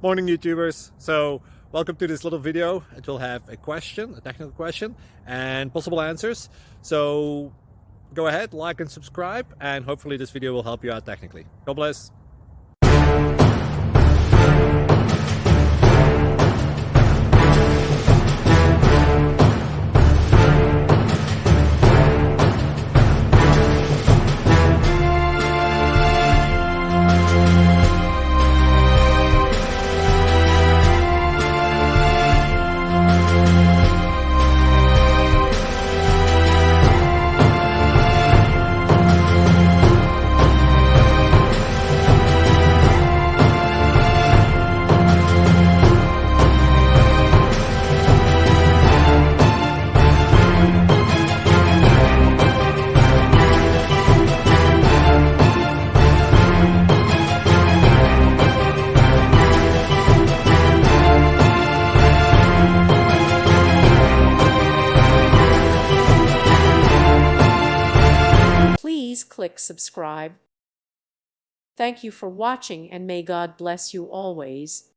Morning YouTubers. So welcome to this little video. It will have a question, a technical question, and possible answers. So go ahead, like and subscribe, and hopefully this video will help you out technically. God bless. Please click subscribe. Thank you for watching and may God bless you always.